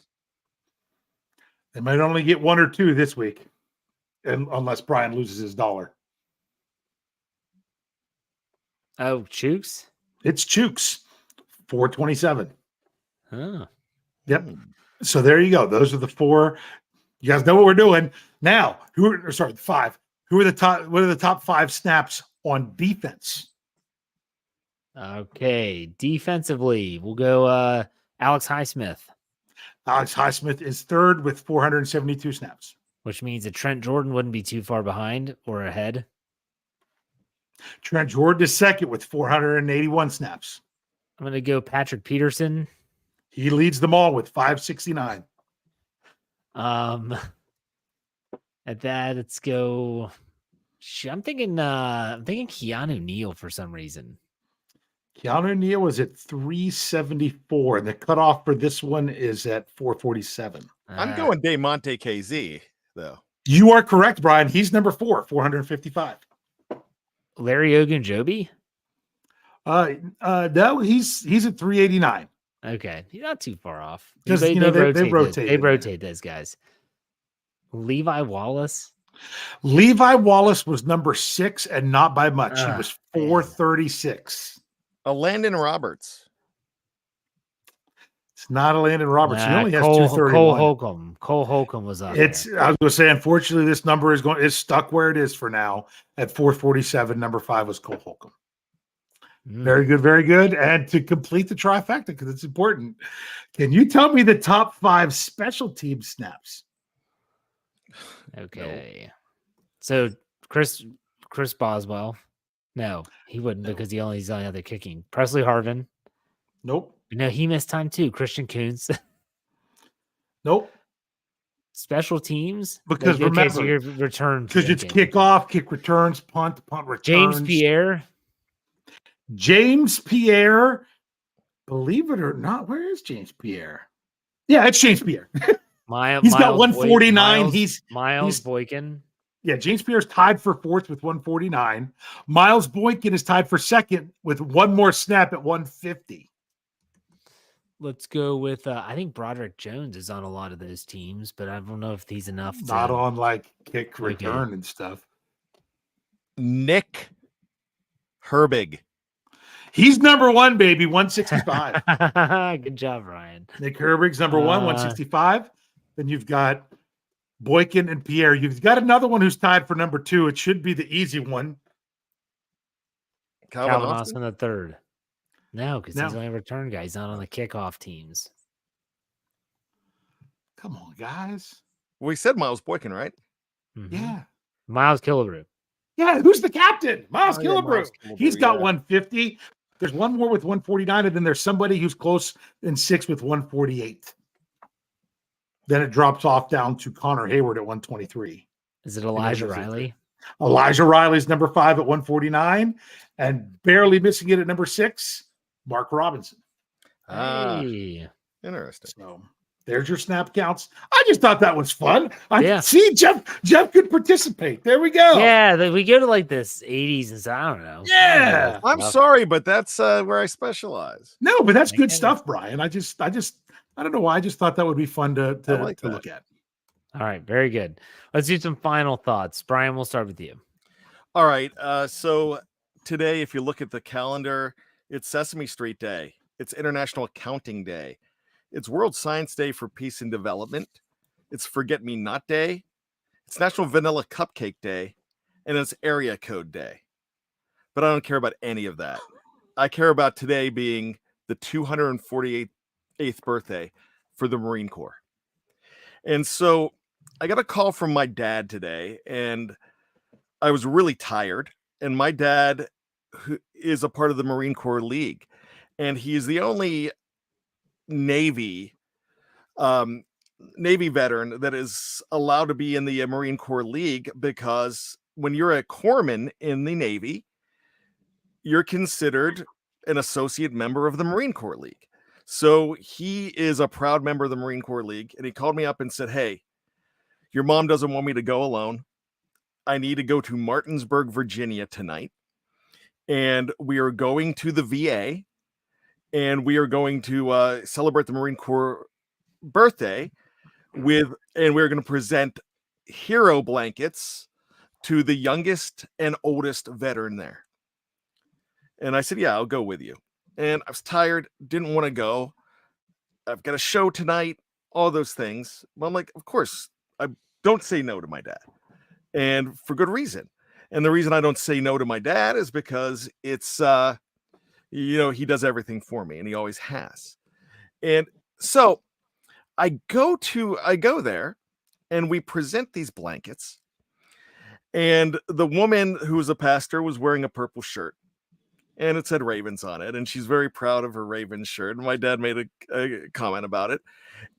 They might only get 1 or 2 this week, unless Brian loses his dollar. Oh, Chooks? It's Chooks, 427. Huh. Yep. So there you go. Those are the 4. You guys know what we're doing. Now, 5. Who are the top? What are the top 5 snaps on defense? Okay. Defensively, we'll go Alex Highsmith. Alex Highsmith is 3rd with 472 snaps. Which means that Trent Jordan wouldn't be too far behind or ahead. Trent Jordan is 2nd with 481 snaps. I'm going to go Patrick Peterson. He leads them all with 569. At that, let's go. I'm thinking Keanu Neal for some reason. Keanu Neal was at 374, and the cutoff for this one is at 447. I'm going DeMonte KZ, though. You are correct, Brian. He's number 4, 455. Larry Ogunjobi? No, he's at 389. Okay, he's not too far off. Because they rotate those guys. Levi Wallace. Levi Wallace was number 6 and not by much. He was 436. Landon Roberts. It's not a Landon Roberts. He only has 231. Cole Holcomb was up. I was going to say, unfortunately, this number is stuck where it is for now at 447. Number 5 was Cole Holcomb. Very good, very good. And to complete the trifecta, because it's important, can you tell me the top 5 special team snaps? Okay. So Chris Boswell. No, he wouldn't because he's only other kicking. Presley Harvin. Nope. No, he missed time too. Christian Kuntz. Nope. Special teams? Because remember, so your return. Because it's kickoff, kick returns, punt returns. James Pierre, believe it or not, where is James Pierre? Yeah, it's James Pierre. He's got 149. Miles Boykin. Yeah, James Pierre is tied for fourth with 149. Miles Boykin is tied for second with one more snap at 150. Let's go with I think Broderick Jones is on a lot of those teams, but I don't know if he's enough. Not to... on like kick return and stuff. Nick Herbig. He's number one, baby, 165. Good job, Ryan. Nick Herbig's number one, 165. Then you've got Boykin and Pierre. You've got another one who's tied for number two. It should be the easy one. Calvin Austin the third. No, because No. he's only a return guy. He's not on the kickoff teams. Come on, guys. We said Miles Boykin, right? Mm-hmm. Yeah. Miles Killebrew. Yeah, who's the captain? Miles Killebrew. Miles Killebrew, He's got yeah. 150. There's one more with 149, and then there's somebody who's close in sixth with 148. Then it drops off down to Connor Hayward at 123. Is it Elijah Riley? Elijah Riley's number 5 at 149, and barely missing it at number 6, Mark Robinson. Hey. Interesting. So there's your snap counts. I just thought that was fun. Yeah. See, Jeff could participate. There we go. Yeah, we go to like this 80s and so I don't know. Yeah. I'm sorry, but that's where I specialize. No, but that's good stuff, Brian. I don't know why. I just thought that would be fun to look at. All right, very good. Let's do some final thoughts. Brian, we'll start with you. All right. So today, if you look at the calendar, it's Sesame Street Day. It's International Accounting Day. It's World Science Day for Peace and Development. It's Forget Me Not Day. It's National Vanilla Cupcake Day. And it's Area Code Day. But I don't care about any of that. I care about today being the 248th birthday for the Marine Corps. And so I got a call from my dad today, and I was really tired. And my dad who is a part of the Marine Corps League, and he's the only Navy veteran that is allowed to be in the Marine Corps League, because when you're a corpsman in the Navy, you're considered an associate member of the Marine Corps League. So he is a proud member of the Marine Corps League, and he called me up and said, "Hey, your mom doesn't want me to go alone. I need to go to Martinsburg, Virginia tonight, and we are going to the VA, and we are going to celebrate the Marine Corps birthday and we're going to present hero blankets to the youngest and oldest veteran there." And I said, "Yeah, I'll go with you." And I was tired, didn't want to go. I've got a show tonight, all those things. Well, I'm like, of course, I don't say no to my dad, and for good reason. And the reason I don't say no to my dad is because it's, he does everything for me, and he always has. And so I go there, and we present these blankets. And the woman who was a pastor was wearing a purple shirt, and it said Ravens on it, and she's very proud of her Ravens shirt. And my dad made a comment about it,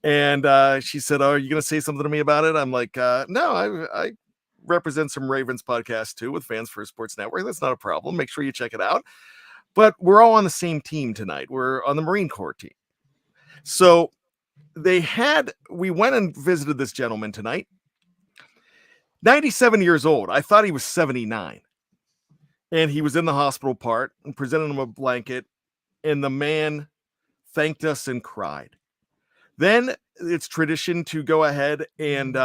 and she said, "Oh, are you going to say something to me about it?" I'm like, "No, I represent some Ravens podcasts too with Fans First Sports Network. That's not a problem. Make sure you check it out. But we're all on the same team tonight. We're on the Marine Corps team." So we went and visited this gentleman tonight. 97 years old. I thought he was 79. And he was in the hospital part, and presented him a blanket, and the man thanked us and cried. Then it's tradition to go ahead and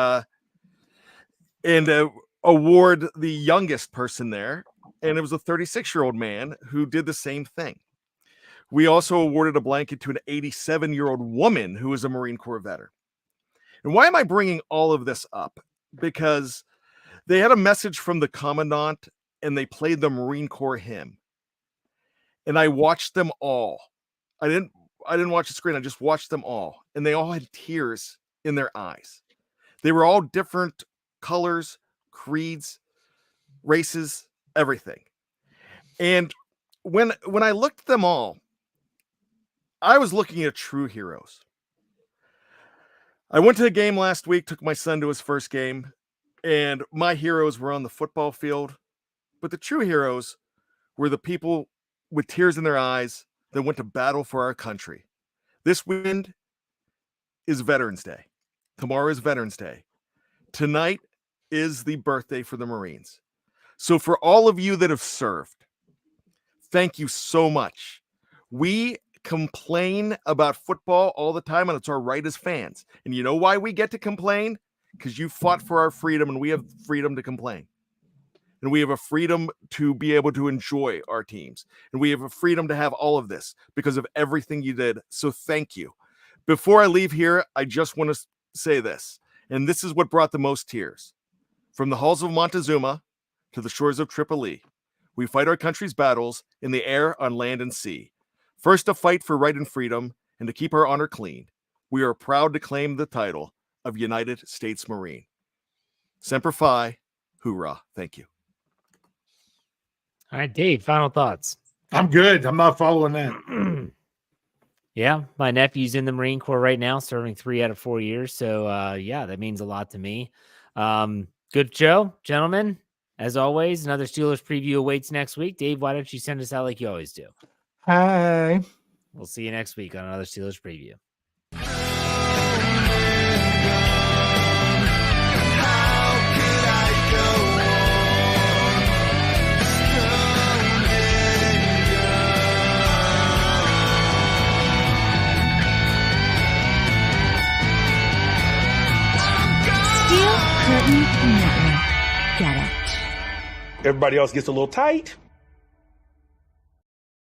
award the youngest person there, and it was a 36-year-old man who did the same thing. We also awarded a blanket to an 87-year-old woman who is a Marine Corps veteran. And why am I bringing all of this up? Because they had a message from the commandant, and they played the Marine Corps hymn. And I watched them all. I didn't watch the screen. I just watched them all. And they all had tears in their eyes. They were all different colors, creeds, races, everything. And when I looked at them all, I was looking at true heroes. I went to a game last week, took my son to his first game, and my heroes were on the football field. But the true heroes were the people with tears in their eyes that went to battle for our country. This weekend is Veterans Day. Tomorrow is Veterans Day. Tonight is the birthday for the Marines. So for all of you that have served, thank you so much. We complain about football all the time, and it's our right as fans. And you know why we get to complain? Because you fought for our freedom, and we have freedom to complain. And we have a freedom to be able to enjoy our teams. And we have a freedom to have all of this because of everything you did. So thank you. Before I leave here, I just want to say this. And this is what brought the most tears. From the halls of Montezuma to the shores of Tripoli, we fight our country's battles in the air, on land, and sea. First to fight for right and freedom and to keep our honor clean. We are proud to claim the title of United States Marine. Semper Fi, hoorah. Thank you. All right, Dave, final thoughts. I'm good. I'm not following that. Yeah, my nephew's in the Marine Corps right now, serving 3 out of 4 years. So, yeah, that means a lot to me. Good show, gentlemen. As always, another Steelers preview awaits next week. Dave, why don't you send us out like you always do? Hi. We'll see you next week on another Steelers preview. Steel Curtain Network. Get it. Everybody else gets a little tight.